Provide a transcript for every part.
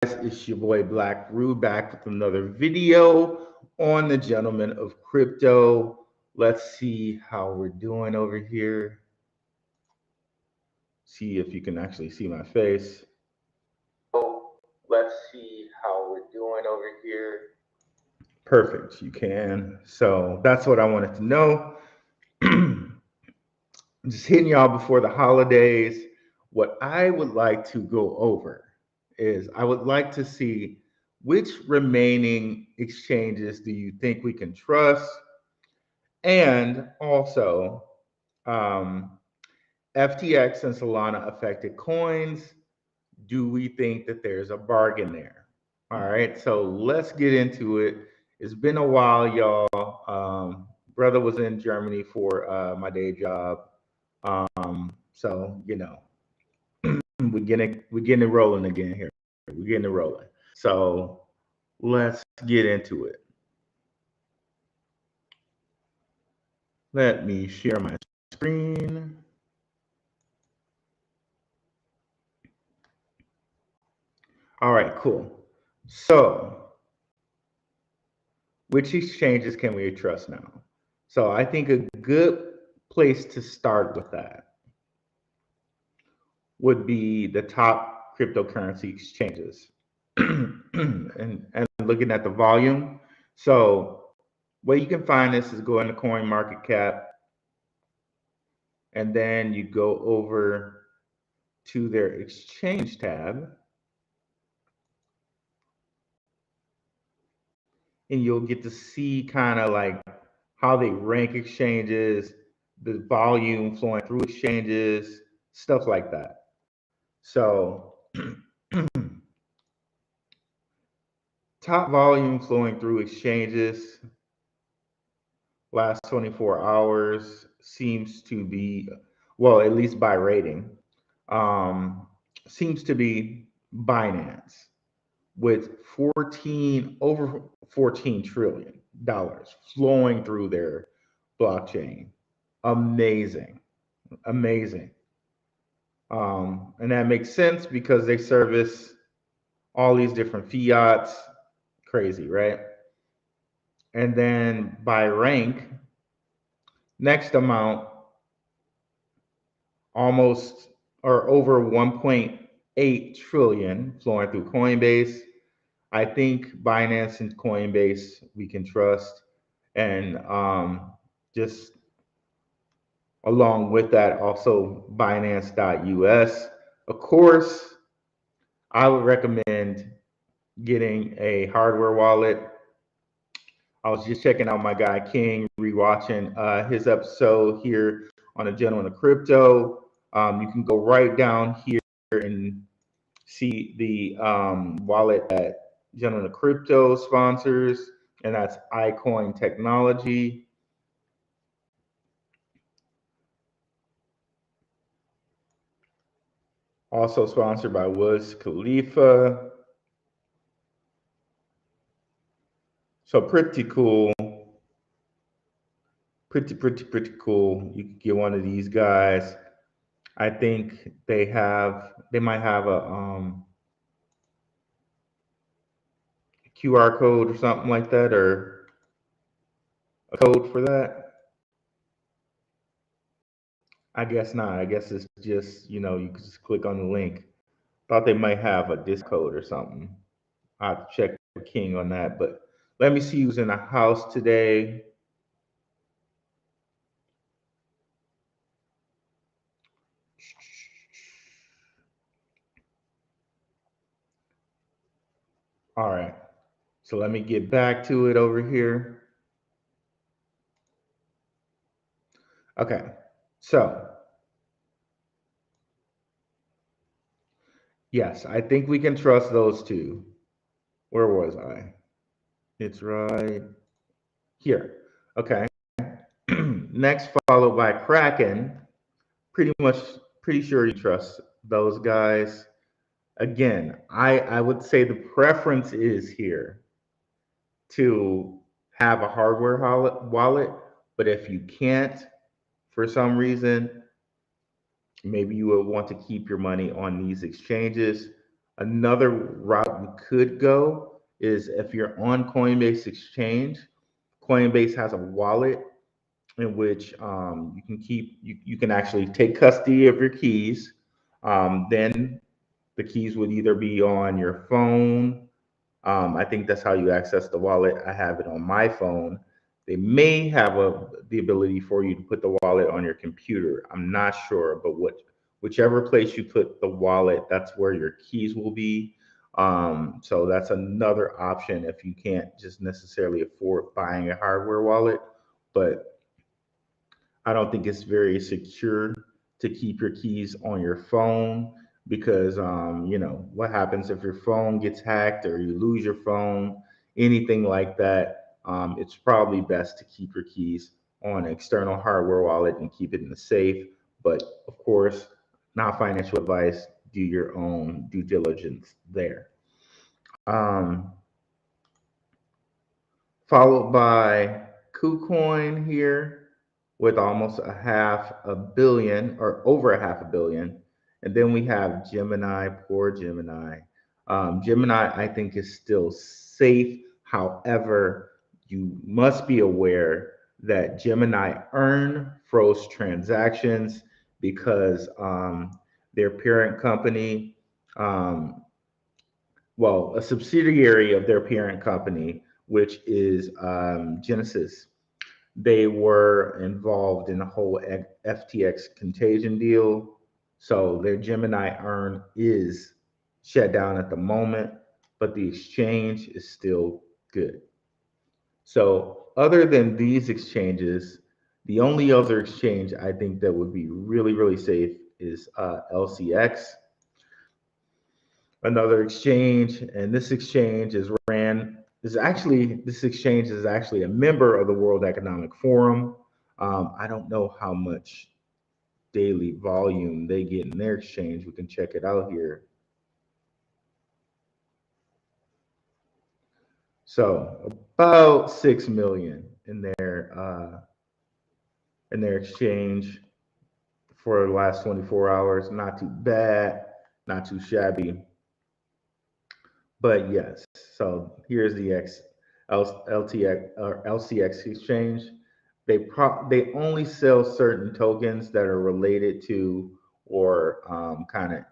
It's your boy Black Rude back with another video on the Gentleman of Crypto. Let's see how we're doing over here. See if you can actually see my face. Let's see how we're doing over here. Perfect, you can. So that's what I wanted to know. Just hitting y'all before the holidays. What I would like to go over is I would like to see which remaining exchanges do you think we can trust, and also FTX and Solana affected coins. Do we think that there's a bargain there? All right, so let's get into it. It's been a while, y'all. Brother was in Germany for my day job. So we're getting it rolling again here. We're getting it rolling. So let's get into it. Let me share my screen. All right, cool. So which exchanges can we trust now? So I think a good place to start with that would be the top cryptocurrency exchanges. and looking at the volume. So where you can find this is go into coin market cap, and then you go over to their exchange tab, and you'll get to see kind of like how they rank exchanges, the volume flowing through exchanges, stuff like that. So top volume flowing through exchanges last 24 hours seems to be, well, at least by rating, seems to be Binance with over $14 trillion flowing through their blockchain. Amazing. And that makes sense because they service all these different fiats. Crazy, right? And then by rank, next amount, almost or over 1.8 trillion flowing through Coinbase. I think Binance and Coinbase we can trust. And just along with that, also Binance.us. Of course, I would recommend getting a hardware wallet. I was just checking out my guy King, rewatching his episode here on the Gentleman of Crypto. You can go right down here and see the wallet that Gentleman of Crypto sponsors, and that's iCoin Technology. Also sponsored by Wiz Khalifa. So pretty cool. Pretty cool. You can get one of these guys. I think they might have a QR code or something like that, or a code for that. I guess not. I guess it's just, you can just click on the link. Thought they might have a discount code or something. I'll have to check with King on that. But let me see who's in the house today. All right. So let me get back to it over here. Okay. So yes, I think we can trust those two. Where was I? It's right here. Okay. Next, followed by Kraken. Pretty sure you trust those guys. Again, I would say the preference is here to have a hardware wallet, but if you can't, for some reason, maybe you would want to keep your money on these exchanges. Another route you could go is if you're on Coinbase Exchange, Coinbase has a wallet in which you can you can actually take custody of your keys. Then the keys would either be on your phone. I think that's how you access the wallet. I have it on my phone. They may have the ability for you to put the wallet on your computer. I'm not sure, but whichever place you put the wallet, that's where your keys will be. So that's another option if you can't just necessarily afford buying a hardware wallet. But I don't think it's very secure to keep your keys on your phone because, what happens if your phone gets hacked or you lose your phone, anything like that. It's probably best to keep your keys on an external hardware wallet and keep it in the safe. But of course, not financial advice. Do your own due diligence there. Um, Followed by KuCoin here with almost a half a billion or over a half a billion. And then we have Gemini, poor Gemini. Gemini, I think, is still safe. However, you must be aware that Gemini Earn froze transactions because their parent company, um, a subsidiary of their parent company, which is Genesis, they were involved in the whole FTX contagion deal. So their Gemini Earn is shut down at the moment, but the exchange is still good. So other than these exchanges, the only other exchange I think that would be really, really safe is LCX, another exchange, and this exchange is actually a member of the World Economic Forum. I don't know how much daily volume they get in their exchange. We can check it out here. So about 6 million in their exchange for the last 24 hours. Not too bad, not too shabby. But yes, so here's the LTX or LCX exchange. They only sell certain tokens that are related to or kind of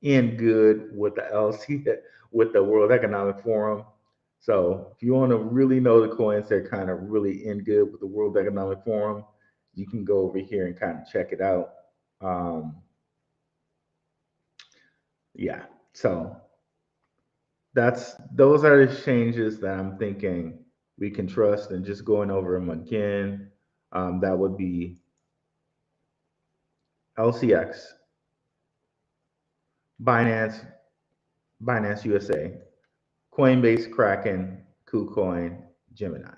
in good with the LC with the World Economic Forum. So if you want to really know the coins that are kind of really in good with the World Economic Forum, you can go over here and kind of check it out. Um, yeah, so those are the changes that I'm thinking we can trust, and just going over them again. That would be LCX, Binance, Binance USA, Coinbase, Kraken, KuCoin, Gemini.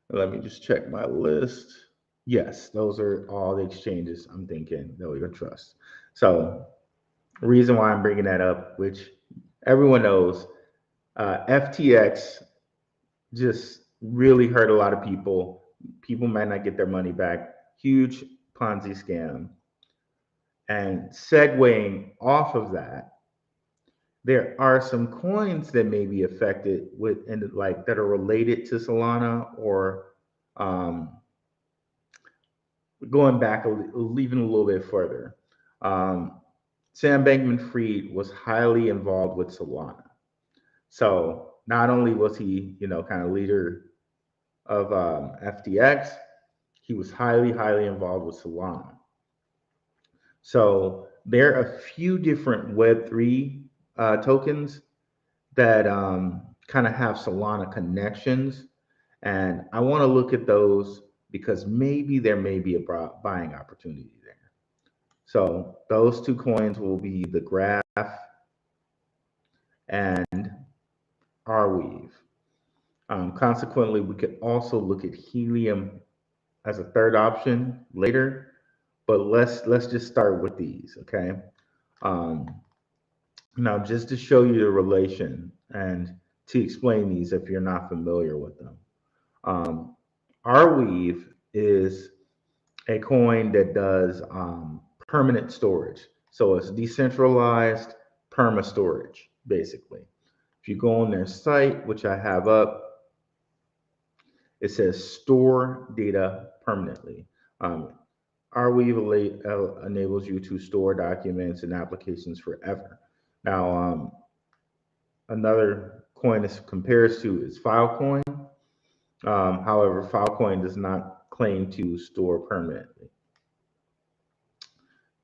Let me just check my list. Yes, those are all the exchanges I'm thinking that we can trust. So, the reason why I'm bringing that up, which everyone knows, FTX just really hurt a lot of people. People might not get their money back. Huge Ponzi scam. And segueing off of that, there are some coins that may be affected with and like that are related to Solana or um, going back even a little bit further. Um, Sam Bankman-Fried was highly involved with Solana. So not only was he, kind of leader of FTX, he was highly, highly involved with Solana. So there are a few different Web3 tokens that kind of have Solana connections. And I want to look at those because maybe there may be a buying opportunity there. So those two coins will be the Graph and Arweave. Consequently, we could also look at Helium as a third option later, but let's just start with these, okay? Um, Now, just to show you the relation and to explain these if you're not familiar with them, um, Arweave is a coin that does permanent storage. So it's decentralized perma storage. basically. If you go on their site, which I have up, it says store data permanently. Arweave enables you to store documents and applications forever. Now, another coin this compares to is Filecoin. However, Filecoin does not claim to store permanently.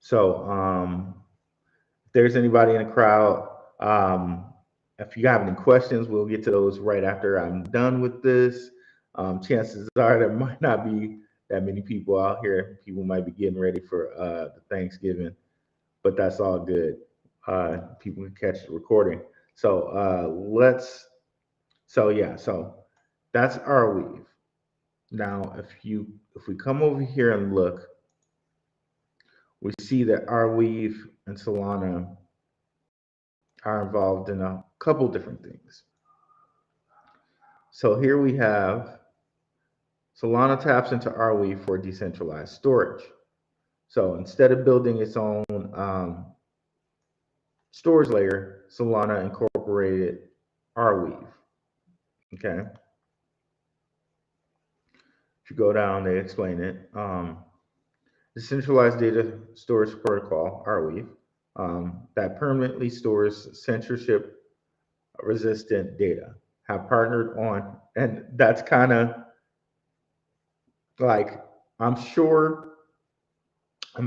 So, if there's anybody in the crowd, if you have any questions, we'll get to those right after I'm done with this. Chances are there might not be that many people out here. People might be getting ready for the Thanksgiving, but that's all good. People can catch the recording. So so that's Arweave. Now, if we come over here and look, we see that Arweave and Solana are involved in a couple different things. So here we have Solana taps into Arweave for decentralized storage. So instead of building its own storage layer, Solana incorporated Arweave. Okay. If you go down, they explain it. Decentralized data storage protocol, Arweave, that permanently stores censorship resistant data, have partnered on, and that's kind of like, I'm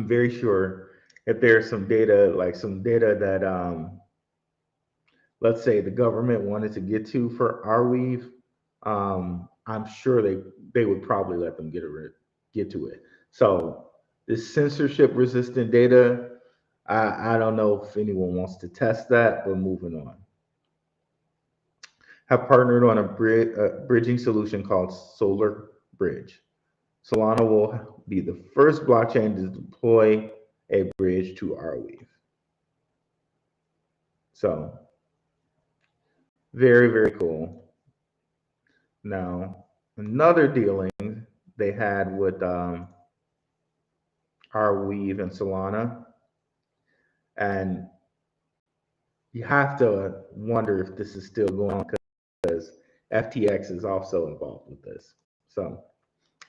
very sure if there's some data, like some data that, let's say the government wanted to get to for Arweave, I'm sure they would probably let them get to it. So this censorship resistant data, I don't know if anyone wants to test that, but moving on. Have partnered on a bridging solution called Solar Bridge. Solana will be the first blockchain to deploy a bridge to Arweave. So very, very cool. Now, another dealing they had with Arweave and Solana, and you have to wonder if this is still going on because FTX is also involved with this. So,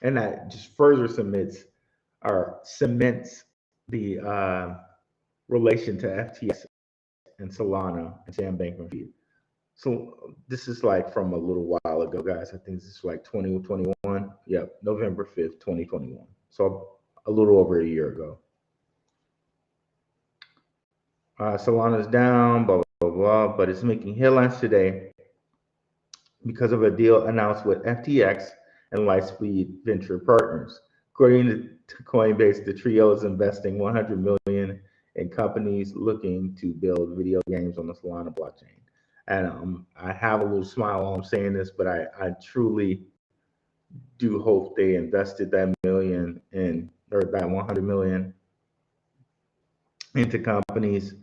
and that just further cements the relation to FTX and Solana and Sam Bankman-Fried. So this is like from a little while ago, guys. I think this is like 2021. Yep, November 5th, 2021. So a little over a year ago. Solana's down, blah, blah, blah, but it's making headlines today because of a deal announced with FTX and Lightspeed Venture Partners. According to Coinbase, the trio is investing $100 million in companies looking to build video games on the Solana blockchain. And I have a little smile while I'm saying this, but I truly do hope they invested that million in, or that 100 million into companies,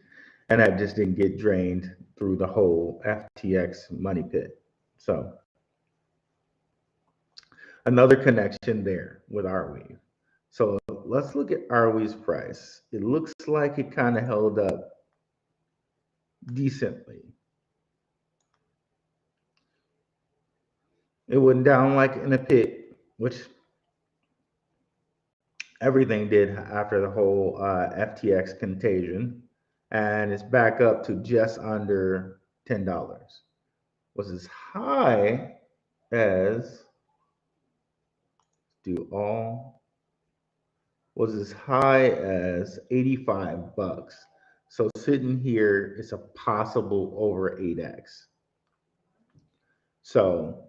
and that just didn't get drained through the whole FTX money pit. So another connection there with Arweave. So let's look at Arweave's price. It looks like it kind of held up decently. It went down like in a pit, which everything did after the whole FTX contagion, and it's back up to just under $10. Was as high as was as high as $85. So sitting here, it's a possible over 8x. So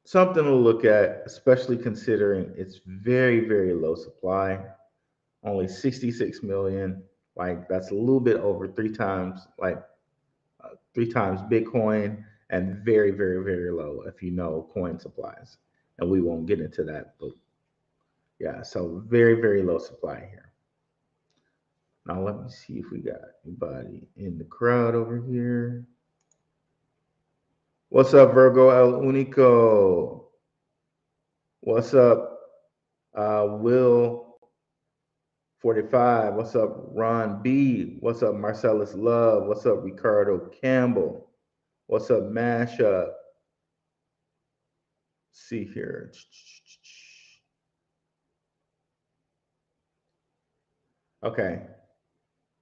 something to look at, especially considering it's very, very low supply, only 66 million. Like that's a little bit over three times Bitcoin, and very, very, very low if you know coin supplies. And we won't get into that, but yeah, so very, very low supply here. Now let me see if we got anybody in the crowd over here. What's up, Virgo El Unico? What's up, Will 45. What's up, Ron B? What's up, Marcellus Love? What's up, Ricardo Campbell? What's up, Mashup? See here. Okay.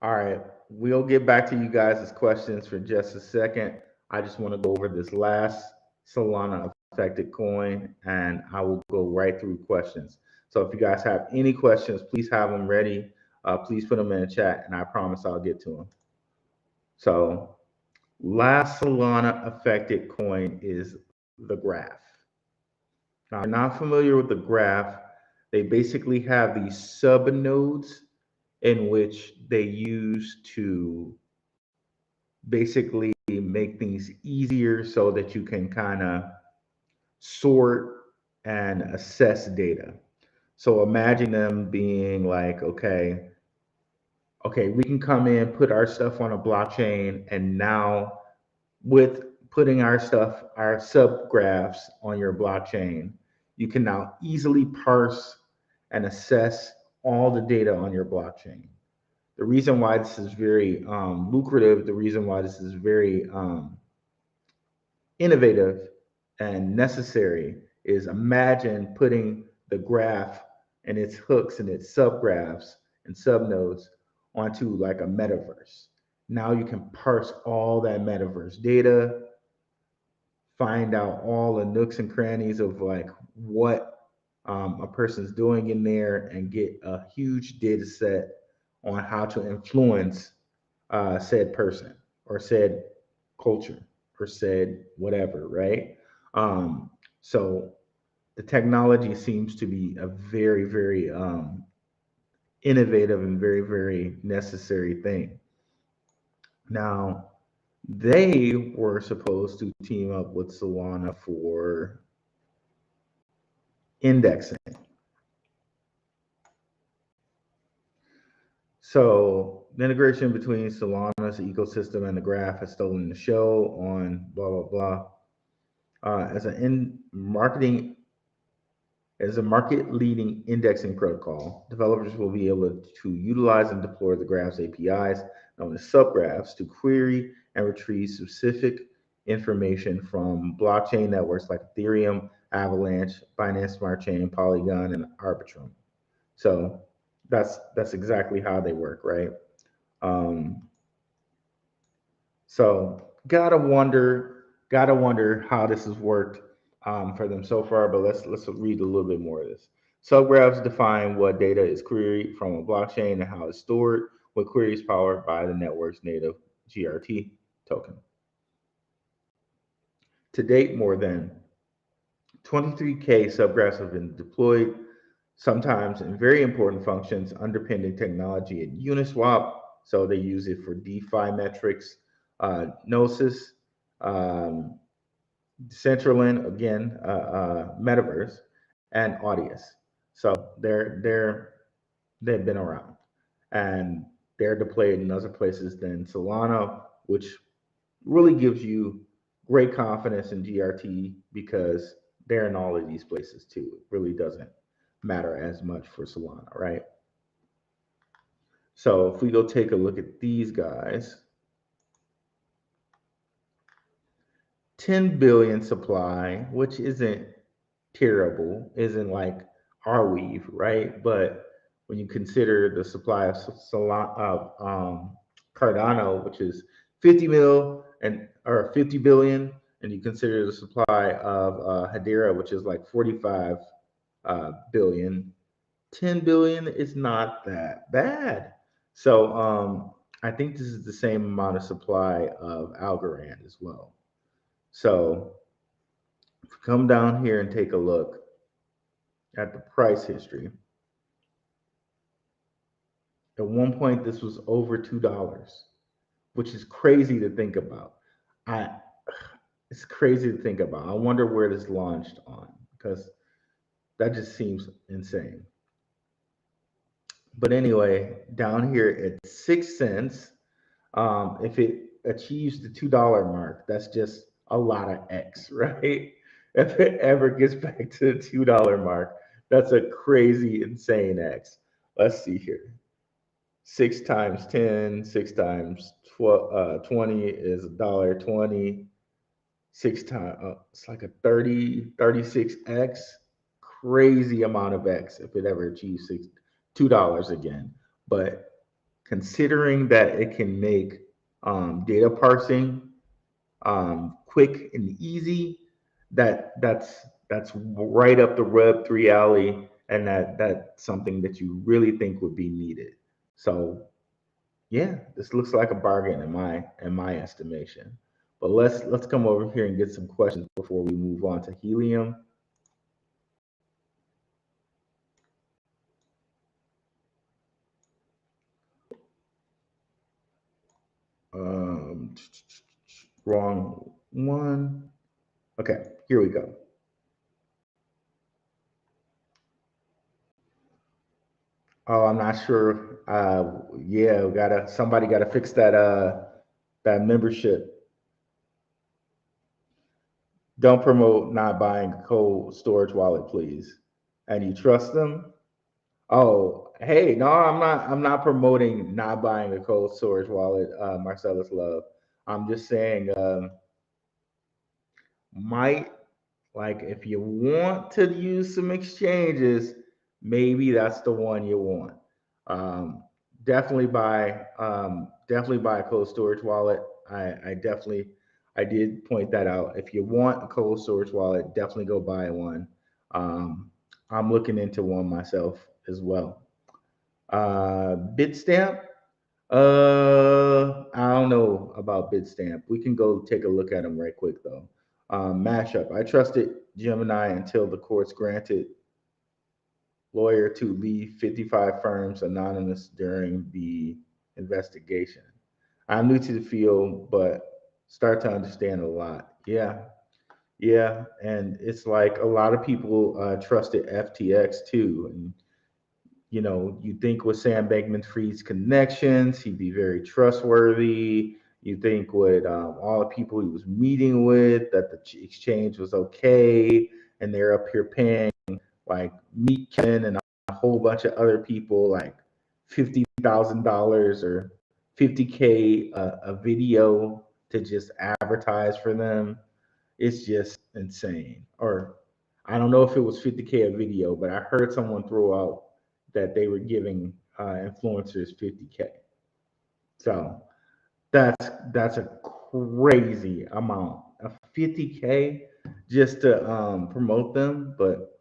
All right. We'll get back to you guys' questions for just a second. I just want to go over this last Solana affected coin and I will go right through questions. So if you guys have any questions, please have them ready. Please put them in the chat and I promise I'll get to them. So last Solana affected coin is the graph. Now, if you're not familiar with the graph, they basically have these sub nodes in which they use to basically make things easier so that you can kind of sort and assess data. So imagine them being like, okay, we can come in, put our stuff on a blockchain, and now with putting our stuff, our subgraphs on your blockchain, you can now easily parse and assess all the data on your blockchain. The reason why this is very lucrative, the reason why this is very innovative and necessary is imagine putting the graph and its hooks and its subgraphs and subnodes onto like a metaverse. Now you can parse all that metaverse data, find out all the nooks and crannies of like what a person's doing in there and get a huge data set on how to influence said person or said culture or said whatever, right? So the technology seems to be a very, very innovative and very, very necessary thing. Now, they were supposed to team up with Solana for indexing. So the integration between Solana's ecosystem and the graph has stolen the show on blah blah blah. As a in marketing as a market leading indexing protocol, developers will be able to utilize and deploy the graph's APIs known as subgraphs to query and retrieve specific information from blockchain networks like Ethereum, Avalanche, Binance Smart Chain, Polygon, and Arbitrum. So that's exactly how they work, right? Um, so gotta wonder how this has worked for them so far. But let's read a little bit more of this. Subgraphs define what data is queried from a blockchain and how it's stored. What query is powered by the network's native GRT token. To date, more than 23K subgraphs have been deployed, sometimes in very important functions underpinning technology at Uniswap. So they use it for DeFi metrics, Gnosis, um, Decentraland, again, Metaverse, and Audius. So they've been around, and they're deployed in other places than Solana, which really gives you great confidence in GRT because they're in all of these places too. It really doesn't matter as much for Solana, right? So if we go take a look at these guys, 10 billion supply, which isn't terrible, isn't like Arweave, right? But when you consider the supply of Cardano, which is 50 mil and or 50 billion, and you consider the supply of Hedera, which is like 45 billion, 10 billion is not that bad. So I think this is the same amount of supply of Algorand as well. So if you come down here and take a look at the price history, at one point this was over $2, which is crazy to think about. I It's crazy to think about. I wonder where this launched on because that just seems insane. But anyway, down here at 6 cents, if it achieves the $2 mark, that's just a lot of X, right? If it ever gets back to the $2 mark, that's a crazy, insane X. Let's see here. 6 times 10, 6 times 20 is $1.20. 6 times, it's like a 36x, crazy amount of x if it ever achieves $2 again. But considering that it can make data parsing quick and easy, that's right up the Web3 alley, and that's something that you really think would be needed. So yeah, this looks like a bargain in my estimation. But let's come over here and get some questions before we move on to Helium. Um, wrong one. Okay, here we go. Oh, I'm not sure. Yeah, we gotta somebody gotta fix that membership. Don't promote not buying a cold storage wallet, please. And you trust them? Oh, hey, no, I'm not promoting not buying a cold storage wallet, Marcellus Love. I'm just saying, might like if you want to use some exchanges, maybe that's the one you want. Um, definitely buy a cold storage wallet. I definitely I did point that out. If you want a cold storage wallet, definitely go buy one. Um, I'm looking into one myself as well. Bitstamp. I don't know about Bitstamp. We can go take a look at them right quick though. Mashup. I trusted Gemini until the courts granted lawyer to leave 55 firms anonymous during the investigation. I'm new to the field, but start to understand a lot. Yeah, yeah, and it's like a lot of people trusted FTX too, and you think with Sam Bankman-Fried's connections, he'd be very trustworthy. You think with all the people he was meeting with, that the exchange was okay, and they're up here paying like Meat Ken and a whole bunch of other people like $50,000 or 50K a video to just advertise for them. It's just insane. Or I don't know if it was 50K a video, but I heard someone throw out that they were giving influencers 50K. So that's a crazy amount of 50K just to promote them. But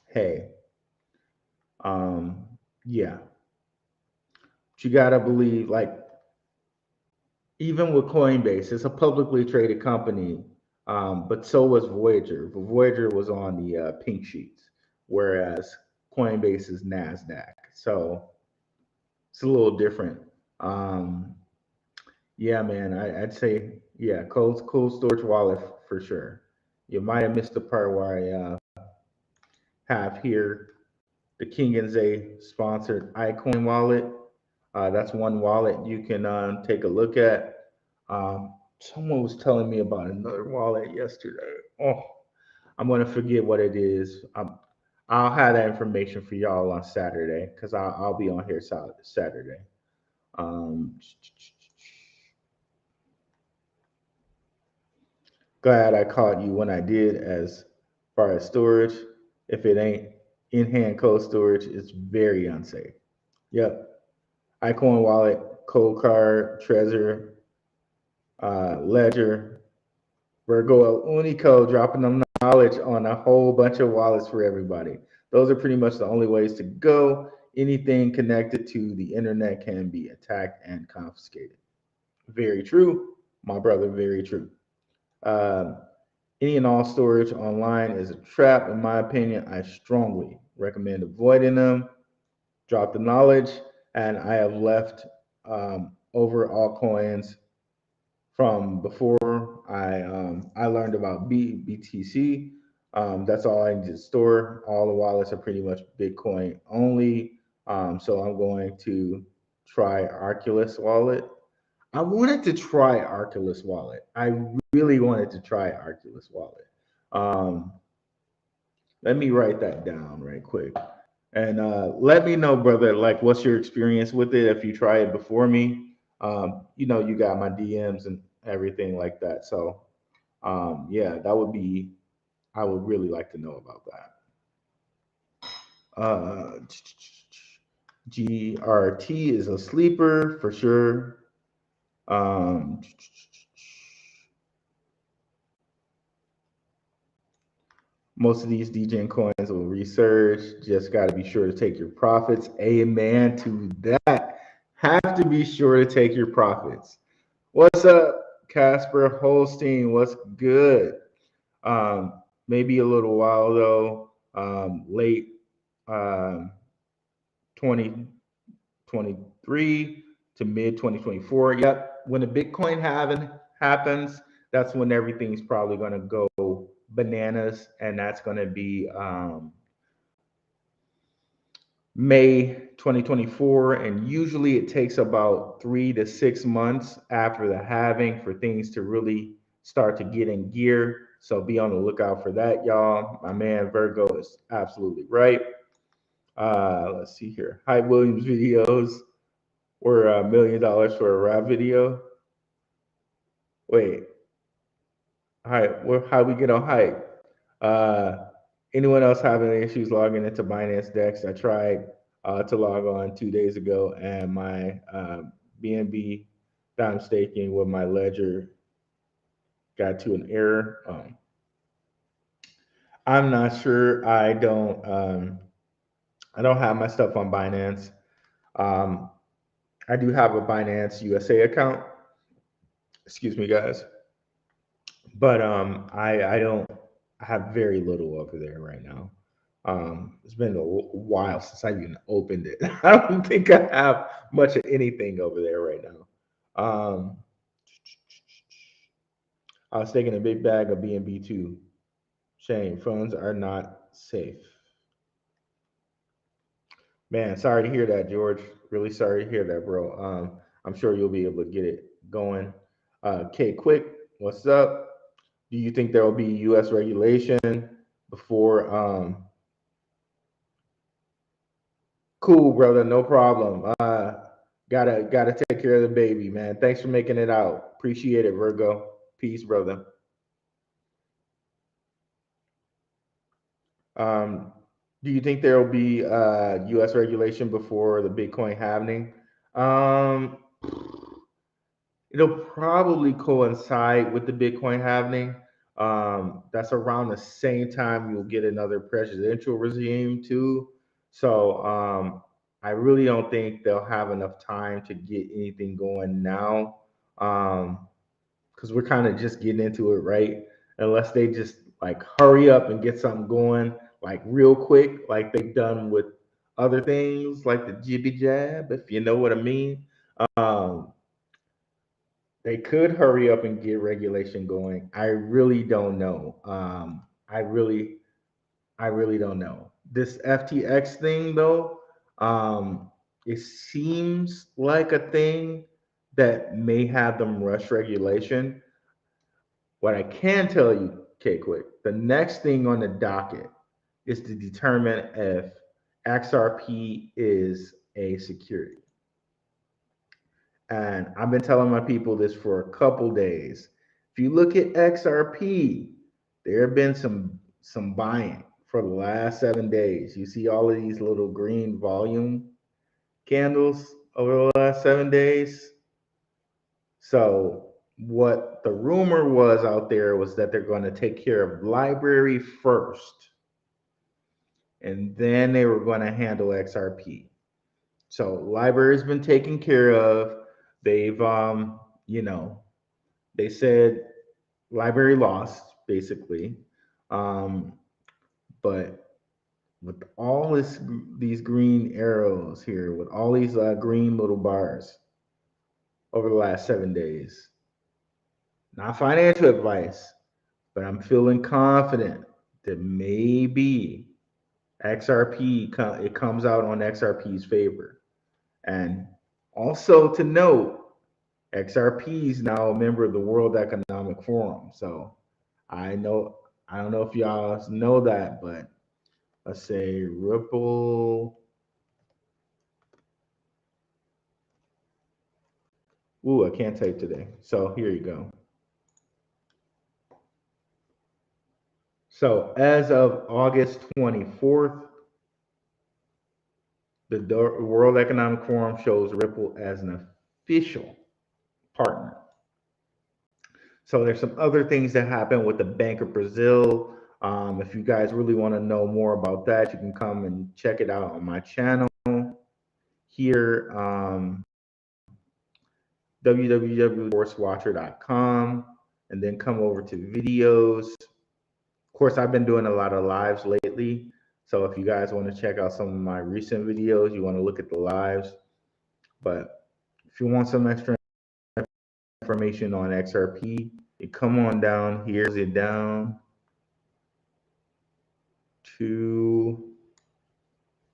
hey, um, yeah, but you gotta believe like even with Coinbase, it's a publicly traded company, but so was Voyager. Voyager was on the pink sheets, whereas Coinbase is Nasdaq. So it's a little different. Um, yeah, man, I'd say yeah, cold storage wallet for sure. You might have missed the part where I have here the King and Zay sponsored iCoin wallet. That's one wallet you can take a look at. Someone was telling me about another wallet yesterday. Oh, I'm gonna forget what it is. I'll have that information for y'all on Saturday because I'll be on here Saturday. Um, Glad I caught you when I did. As far as storage, if it ain't in-hand cold storage, it's very unsafe. Yep, iCoin wallet, cold card, Trezor, Ledger, Virgo Unico, dropping them knowledge on a whole bunch of wallets for everybody. Those are pretty much the only ways to go. Anything connected to the internet can be attacked and confiscated. Very true, my brother. Very true. Um, any and all storage online is a trap, in my opinion. I strongly recommend avoiding them. Drop the knowledge, and I have left over altcoins from before I learned about BTC. That's all I need to store. All the wallets are pretty much Bitcoin only. So I'm going to try Arculus wallet. I wanted to try Arculus wallet. I really wanted to try Arculus wallet. Um, Let me write that down right quick. And let me know, brother, like what's your experience with it if you try it before me. You got my DMs and everything like that. So yeah, I would really like to know about that. Uh, GRT is a sleeper for sure. Um, Most of these DJing coins will research. Just got to be sure to take your profits. Amen to that. Have to be sure to take your profits. What's up, Casper Holstein? What's good? Maybe a little while though. Late um, 2023 to mid 2024. Yep. When the Bitcoin halving happens, that's when everything's probably going to go bananas, and that's going to be May 2024. And usually it takes about 3 to 6 months after the halving for things to really start to get in gear. So be on the lookout for that, y'all. My man Virgo is absolutely right. Let's see here. Hype Williams videos were $1 million for a rap video. Wait, hype. How we get on hype? Uh, Anyone else having any issues logging into Binance Dex? I tried to log on 2 days ago, and my BNB that I'm staking with my ledger got to an error. I'm not sure. I don't have my stuff on Binance. Um, I do have a Binance USA account. Excuse me, guys. But I don't I have very little over there right now. It's been a while since I even opened it. I don't think I have much of anything over there right now. I was taking a big bag of BNB too. Shame, funds are not safe. Man, sorry to hear that, George. Really sorry to hear that, bro. I'm sure you'll be able to get it going. Kate Quick, what's up? Do you think there will be U.S. regulation before? Cool, brother, no problem. Gotta take care of the baby, man. Thanks for making it out. Appreciate it, Virgo. Peace, brother. Um, do you think there will be U.S. regulation before the Bitcoin halving? Um, It'll probably coincide with the Bitcoin halving. That's around the same time you'll get another presidential regime too. So I really don't think they'll have enough time to get anything going now, because we're kind of just getting into it, right? Unless they just like hurry up and get something going like real quick, like they've done with other things like the jibby jab, if you know what I mean. Um, they could hurry up and get regulation going. I really don't know. I really don't know. This FTX thing, though, it seems like a thing that may have them rush regulation. What I can tell you, K Quick, the next thing on the docket is to determine if XRP is a security. And I've been telling my people this for a couple days. If you look at XRP, there have been some buying for the last 7 days. You see all of these little green volume candles over the last 7 days. So what the rumor was out there was that they're going to take care of library first, and then they were going to handle XRP. So library's been taken care of. They've you know, they said library lost basically, um, but with all these green arrows here, with all these green little bars over the last 7 days, not financial advice, but I'm feeling confident that maybe it comes out on XRP's favor. And also to note, XRP is now a member of the World Economic Forum. So I know I don't know if y'all know that, but let's say Ripple. Ooh, I can't type today. So here you go. So as of August 24th, the World Economic Forum shows Ripple as an official partner. So there's some other things that happen with the Bank of Brazil. If you guys really want to know more about that, you can come and check it out on my channel here, www.forcewatcher.com, and then come over to videos. Of course, I've been doing a lot of lives lately. So if you guys want to check out some of my recent videos, you want to look at the lives. But if you want some extra information on XRP, you come on down here, it down to,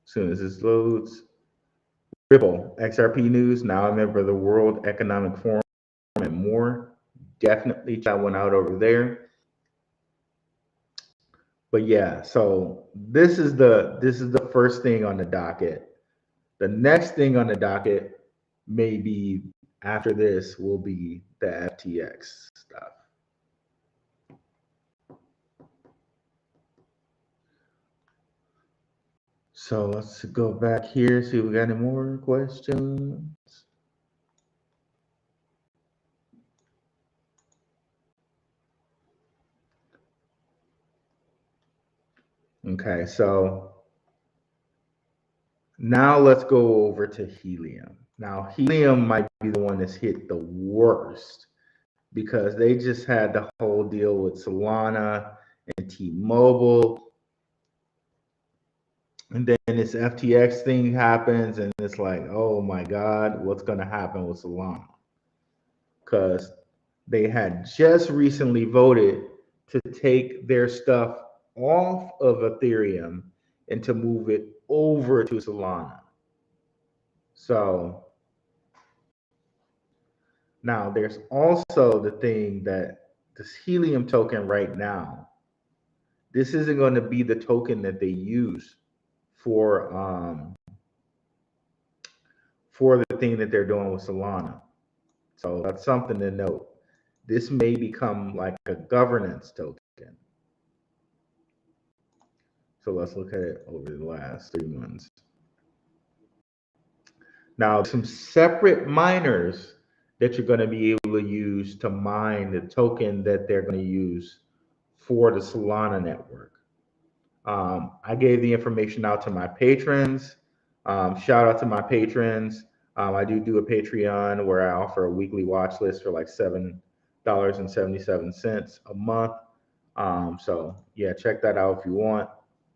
as soon as this loads, Ripple, XRP news, now a member of the World Economic Forum and more. Definitely check one out over there. But yeah, so this is the first thing on the docket. The next thing on the docket, maybe after this, will be the FTX stuff. So let's go back here, see if we got any more questions. Okay, so now let's go over to Helium. Now, Helium might be the one that's hit the worst because they just had the whole deal with Solana and T-Mobile. And then this FTX thing happens, and it's like, oh my God, what's going to happen with Solana? Because they had just recently voted to take their stuff off of Ethereum and to move it over to Solana. So now there's also the thing that this Helium token right now, this isn't going to be the token that they use for the thing that they're doing with Solana. So that's something to note. This may become like a governance token. So let's look at it over the last 3 months. Now, some separate miners that you're going to be able to use to mine the token that they're going to use for the Solana network. I gave the information out to my patrons. Shout out to my patrons. I do a Patreon where I offer a weekly watch list for like $7.77 a month. So yeah, check that out if you want.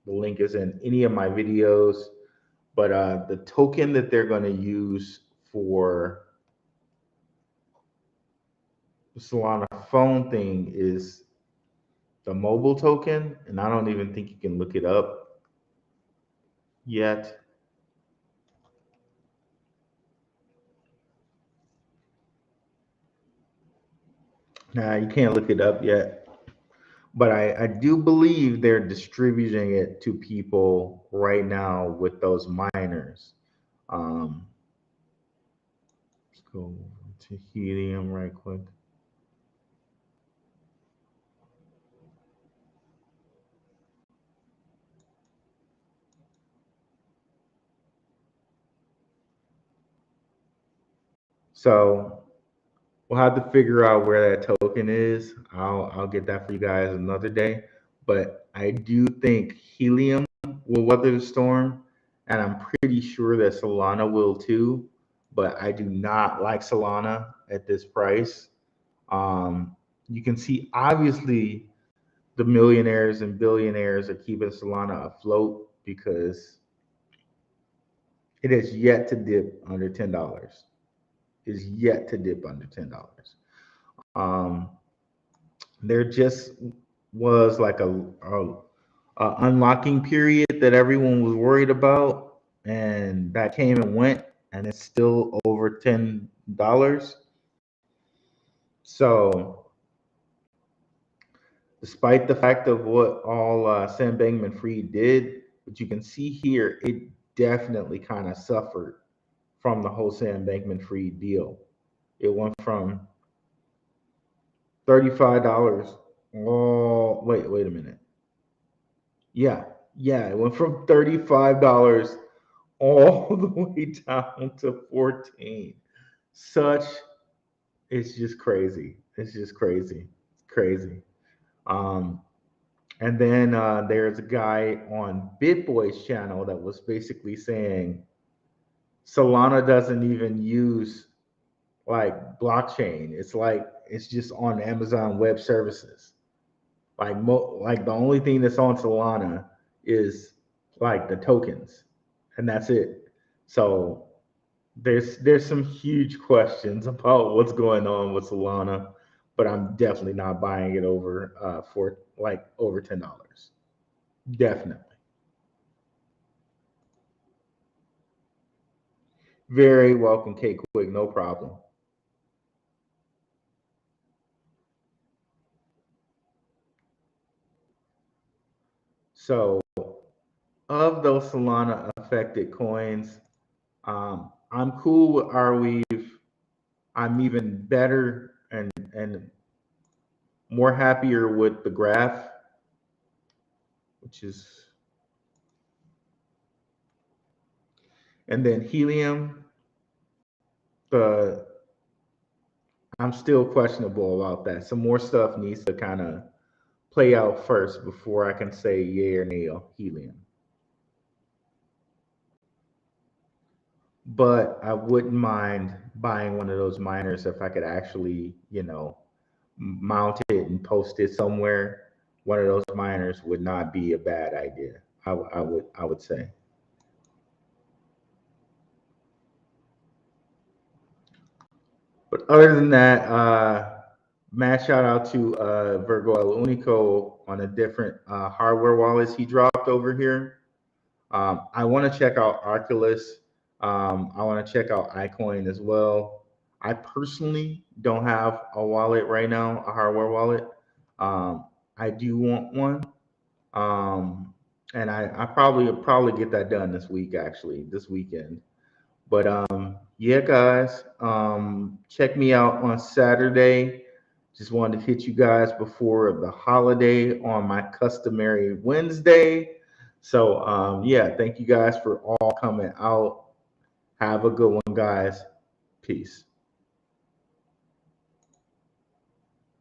The link is in any of my videos. But the token that they're going to use for the Solana phone thing is the mobile token, and I don't even think you can look it up yet. Nah, you can't look it up yet. But I do believe they're distributing it to people right now with those miners. Let's go to Helium right quick. So we'll have to figure out where that token is. I'll get that for you guys another day. But I do think Helium will weather the storm, and I'm pretty sure that Solana will too. But I do not like Solana at this price. You can see obviously the millionaires and billionaires are keeping Solana afloat because it has yet to dip under $10. Is yet to dip under $10. Um, there just was like a unlocking period that everyone was worried about, and that came and went, and it's still over $10. So, despite the fact of what all Sam Bankman-Fried did, But you can see here, it definitely kind of suffered from the Jose and Bankman-Fried deal. It went from $35. Oh, wait a minute. Yeah, yeah, it went from $35 all the way down to 14. Such, it's just crazy. It's just crazy. It's crazy. Um, and then there's a guy on BitBoy's channel that was basically saying Solana doesn't even use like blockchain. It's like it's just on Amazon Web Services. Like the only thing that's on Solana is like the tokens, and that's it. So there's some huge questions about what's going on with Solana, but I'm definitely not buying it over for like over $10. Definitely. Very welcome, K Quick, no problem. So of those Solana affected coins, I'm cool with Arweave. I'm even better and more happier with the graph, which is, and then Helium. The I'm still questionable about that. Some more stuff needs to kind of play out first before I can say yay or nay on Helium. But I wouldn't mind buying one of those miners if I could actually, mount it and post it somewhere. One of those miners would not be a bad idea. I would say. But other than that, mad shout out to Virgo El Unico on a different hardware wallets he dropped over here. I want to check out Oculus. I want to check out iCoin as well. I personally don't have a wallet right now, a hardware wallet. Um, I do want one, and I probably get that done this week, actually, this weekend. But yeah, guys, check me out on Saturday. Just wanted to hit you guys before the holiday on my customary Wednesday. So yeah, thank you guys for all coming out. Have a good one, guys. Peace.